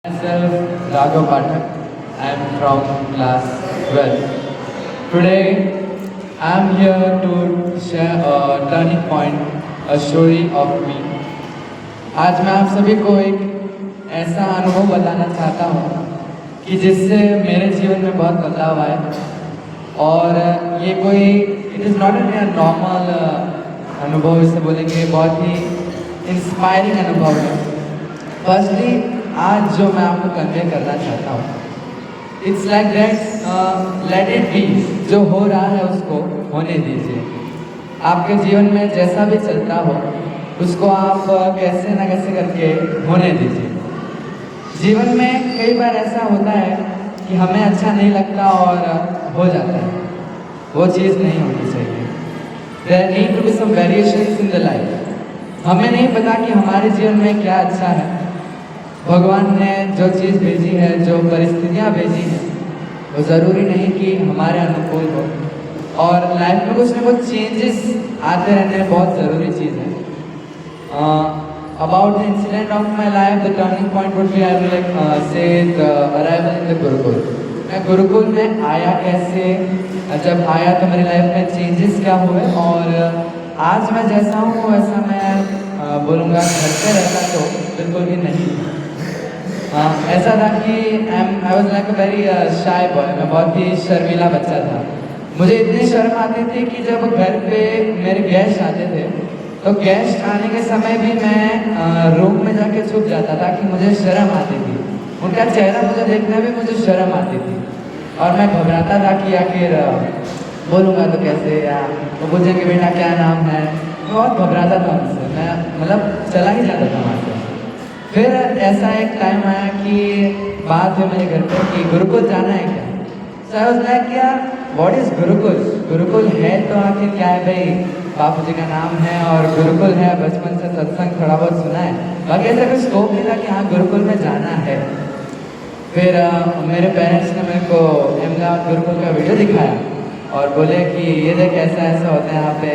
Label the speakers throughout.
Speaker 1: Myself, Raghav Pathak. I am from class 12. Today, I am here to share a turning point, a story of me. आज मैं आप सभी को एक ऐसा अनुभव बताना चाहता हूँ कि जिससे मेरे जीवन में बहुत बदलाव आया और ये कोई it is not a normal अनुभव, इसे बोलेंगे बहुत ही इंस्पायरिंग अनुभव है। फर्स्टली आज जो मैं आपको कन्वे करना चाहता हूँ, it's like that let it be. जो हो रहा है उसको होने दीजिए। आपके जीवन में जैसा भी चलता हो उसको आप कैसे ना कैसे करके होने दीजिए। जीवन में कई बार ऐसा होता है कि हमें अच्छा नहीं लगता और हो जाता है, वो चीज़ नहीं होनी चाहिए। There need to be some variations in the life. हमें नहीं पता कि हमारे जीवन में क्या अच्छा है। भगवान ने जो चीज़ भेजी है, जो परिस्थितियाँ भेजी हैं, वो ज़रूरी नहीं कि हमारे अनुकूल हो। और लाइफ में कुछ ना कुछ चेंजेस आते रहने बहुत ज़रूरी चीज़ है। About the incident of my life, the turning point would be I like say the arrival in the gurukul. मैं गुरुकुल में आया कैसे, जब आया तो मेरी लाइफ में चेंजेस क्या हुए, और आज मैं जैसा हूँ वैसा मैं बोलूँगा घर पे रहता तो बिल्कुल भी नहीं। ऐसा था कि I was like a very shy boy. मैं बहुत ही शर्मीला बच्चा था। मुझे इतनी शर्म आती थी कि जब घर पे मेरे गेस्ट आते थे तो गेस्ट आने के समय भी मैं रूम में जाके छुप जाता था कि मुझे शर्म आती थी। उनका चेहरा मुझे देखने में मुझे शर्म आती थी और मैं घबराता था कि आखिर बोलूँगा तो कैसे, या वो पूछेंगे बेटा क्या नाम है। मैं बहुत घबराता था उनसे, मैं मतलब चला ही जाता था वहाँ से। फिर ऐसा एक टाइम आया कि बात हुई मेरे घर पे कि गुरुकुल जाना है क्या। सो आई वाज लाइक यार व्हाट इज गुरुकुल। गुरुकुल है तो आखिर क्या है भाई, बापू जी का नाम है और गुरुकुल है, बचपन से सत्संग थोड़ा बहुत सुना है, बाकी ऐसा कोई स्कोप नहीं था कि हाँ गुरुकुल में जाना है। फिर मेरे पेरेंट्स ने मेरे को अहमदाबाद गुरुकुल का वीडियो दिखाया और बोले कि ये देख ऐसा ऐसा होता है यहाँ पे,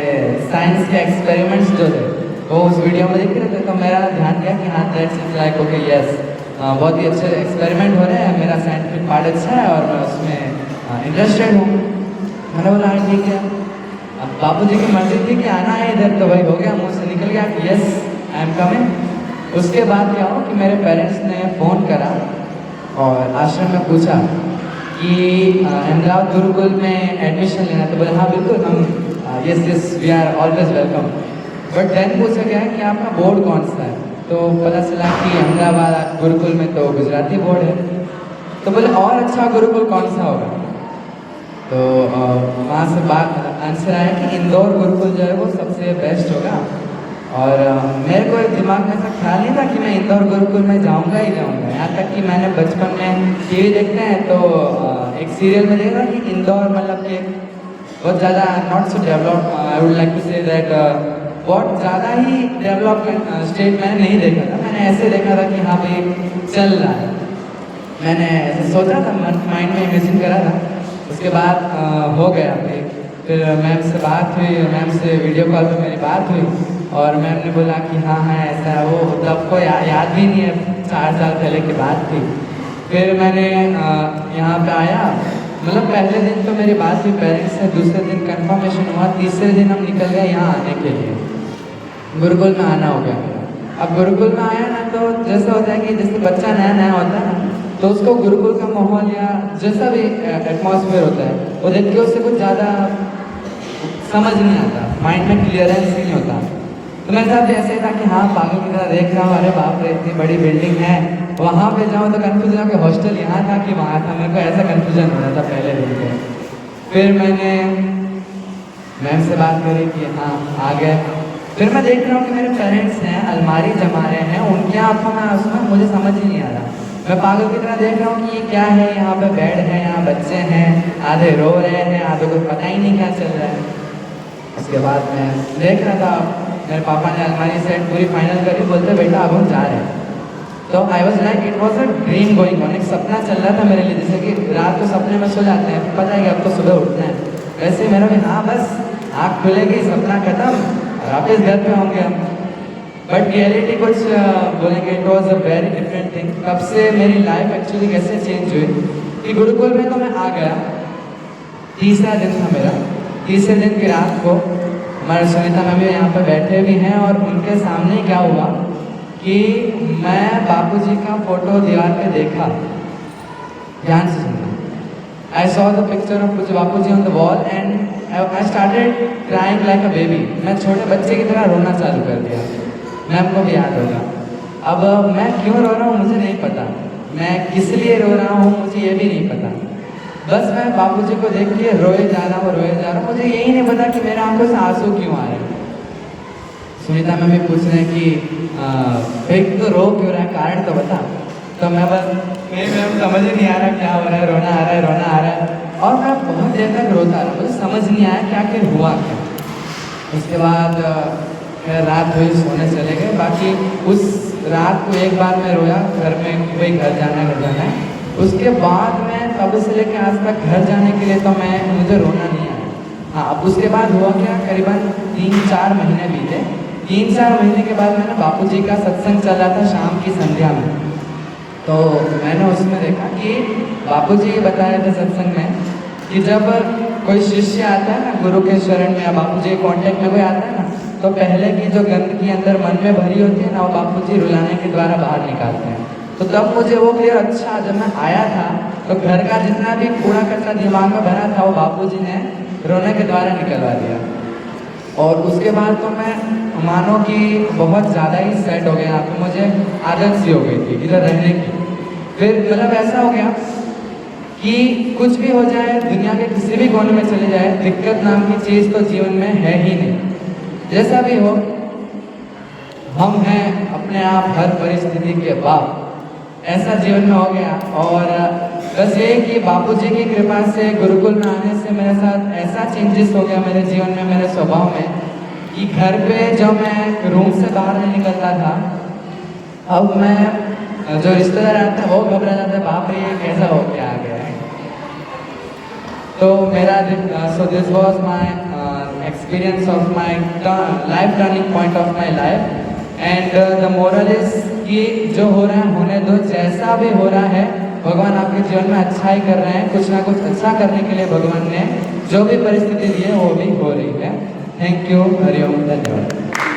Speaker 1: साइंस के एक्सपेरिमेंट्स जो थे वो उस वीडियो में दिख रहे थे। तो मेरा ध्यान गया कि हाँ that's is like okay yes, बहुत ही अच्छे एक्सपेरिमेंट हो रहे हैं, मेरा साइंटिफिक पार्ट अच्छा है और मैं उसमें इंटरेस्टेड हूँ। मैंने बोला हाँ ठीक है। अब बापू जी की मर्जी थी कि आना है इधर, तो भाई हो गया, मुँह से निकल गया कि यस आई एम कमिंग। उसके बाद क्या हुआ कि मेरे पेरेंट्स ने फ़ोन करा और आश्रम में पूछा कि अहमदाबाद गुरुकुल में एडमिशन लेना। तो बोले हाँ बिल्कुल, हम yes yes we are always welcome. But then पूछा गया कि आपका बोर्ड कौन सा है, तो पता चला कि अहमदाबाद गुरुकुल में तो गुजराती बोर्ड है। तो बोले और अच्छा गुरुकुल कौन सा होगा। तो वहाँ से बात आंसर आया कि इंदौर गुरुकुल जो है वो सबसे बेस्ट होगा। और मेरे को दिमाग में ऐसा ख्याल नहीं था कि मैं इंदौर गुरुकुल में जाऊँगा ही जाऊँगा। यहाँ तक कि मैंने बचपन में टीवी देखते हैं तो एक सीरियल में देखा कि इंदौर मतलब कि बहुत ज़्यादा not so develop, I would like to say that बहुत ज़्यादा ही डेवलपमेंट स्टेट मैंने नहीं देखा था। मैंने ऐसे देखा था कि हाँ भाई चल रहा है, मैंने ऐसे सोचा था, माइंड में इमेजिन करा था। उसके बाद हो गया भाई। फिर मैम से बात हुई, मैम से वीडियो कॉल पे मेरी बात हुई और मैम ने बोला कि हाँ हाँ ऐसा है वो, तब को याद भी नहीं है, 4 साल पहले की बात थी। फिर मैंने यहाँ पे आया, मतलब पहले दिन तो मेरी बात हुई पेरेंट्स से, दूसरे दिन कंफर्मेशन हुआ, तीसरे दिन हम निकल गए यहाँ आने के लिए। गुरुकुल में आना हो गया मेरा। अब गुरुकुल में आया ना तो जैसा होता है कि जैसे बच्चा नया नया होता है ना, तो उसको गुरुकुल का माहौल या जैसा भी एटमॉस्फेयर होता है वो देख के उससे कुछ ज़्यादा समझ नहीं आता, माइंड में क्लियरेंस ही नहीं होता। तो मेरे साथ ऐसे था कि हाँ पागल की तरह देख रहा हूँ, अरे बाप रे इतनी बड़ी बिल्डिंग है, वहाँ पे जाऊँ तो कन्फ्यूजन हो कि हॉस्टल यहाँ था कि वहाँ था। मेरे को ऐसा कन्फ्यूजन हो रहा था पहले दिन पे। फिर मैंने मैम से बात करी कि हाँ आ गए। फिर मैं देख रहा हूँ कि मेरे पेरेंट्स हैं अलमारी जमा रहे हैं, उनके आंखों में आंसू हैं, मुझे समझ ही नहीं आ रहा। मैं पागल की तरह देख रहा हूँ कि ये क्या है, यहाँ पे बेड है, यहाँ बच्चे हैं, आधे रो रहे हैं, आधे को पता ही नहीं क्या चल रहा है। उसके बाद मैं देख रहा था, मेरे पापा ने अलमारी सेट पूरी फाइनल करी, बोलते बेटा अब हम जा रहे हैं। तो I was like it was a dream going on, एक सपना चल रहा था मेरे लिए। जैसे कि रात को सपने में सो जाते हैं, पता है कि अब तो सुबह उठना है, वैसे मेरा भी हाँ बस आँख खुलेगी सपना खत्म, वापस घर पे होंगे हम। बट रियलिटी कुछ बोलेंगे it was a very different thing. तब से मेरी लाइफ एक्चुअली कैसे चेंज हुई कि गुरुकुल में तो मैं आ गया, तीसरा दिन था मेरा। तीसरे दिन की रात को हमारे सुनीता मैम भी यहाँ पर बैठे भी हैं और उनके सामने क्या हुआ कि मैं बापूजी का फोटो दीवार पे देखा। ध्यान से सुनना। I saw the picture of पूज्य बापूजी on the wall and I started crying like a baby। मैं छोटे बच्चे की तरह रोना चालू कर दिया। मैम को भी याद होगा। अब मैं क्यों रो रहा हूँ मुझे नहीं पता, मैं किस लिए रो रहा हूँ मुझे ये भी नहीं पता। बस मैं बापूजी को देख के रोए जा रहा हूँ। मुझे यही नहीं पता कि मेरे आंखों से आंसू क्यों आ रहे हैं। सुनीता मैम भी पूछ रहे हैं कि भाई तो रो क्यों रहा है, कारण तो बता। तो मैं बस मेरे मैम समझ ही नहीं आ रहा क्या हो रहा है, रोना आ रहा है। और मैं बहुत देर तक रोता रहा, मुझे समझ नहीं आया क्या कि हुआ क्या। उसके बाद रात हुई, सोने चले गए। बाकी उस रात को एक बार मैं रोया घर में कि भाई घर जाना है। उसके बाद मैं तब से लेकर आज तक घर जाने के लिए तो मुझे रोना नहीं आया। हाँ, अब उसके बाद हुआ क्या, करीबन 3-4 महीने बीते। 3-4 महीने के बाद मैंने बापूजी का सत्संग चल रहा था शाम की संध्या में। तो मैंने उसमें देखा कि बापूजी बता रहे थे सत्संग में कि जब कोई शिष्य आता है ना गुरु के शरण में या बापूजी के कांटेक्ट में कोई आता है ना, तो पहले की जो गंदगी अंदर मन में भरी होती है ना, वो बापूजी रुलाने के द्वारा बाहर निकालते हैं। तो तब मुझे वो क्लियर, अच्छा जब मैं आया था तो घर का जितना भी कूड़ा कचरा दिमाग में भरा था वो बापूजी ने रोने के द्वारा निकलवा दिया। और उसके बाद तो मैं मानो कि बहुत ज़्यादा ही सेट हो गया। तो मुझे आदत सी हो गई थी इधर रहने की। फिर मतलब ऐसा हो गया कि कुछ भी हो जाए, दुनिया के किसी भी कोने में चले जाए, दिक्कत नाम की चीज़ तो जीवन में है ही नहीं। जैसा भी हो, हम हैं अपने आप हर परिस्थिति के बाप, ऐसा जीवन में हो गया। और बस ये कि बापूजी की कृपा से गुरुकुल में आने से मेरे साथ ऐसा चेंजेस हो गया मेरे जीवन में, मेरे स्वभाव में, कि घर पे जो मैं रूम से बाहर नहीं निकलता था, अब मैं जो रिश्तेदार आते हैं वो घबरा जाते हैं, बाप रे ये कैसा हो गया आ गया है। तो मेरा so this was my experience of my life turning point of my life. And the moral is कि जो हो रहा है होने दो, जैसा भी हो रहा है भगवान आपके जीवन में अच्छा ही कर रहे हैं। कुछ ना कुछ अच्छा करने के लिए भगवान ने जो भी परिस्थिति दी है वो भी हो रही है। थैंक यू, हरिओम, धन्यवाद।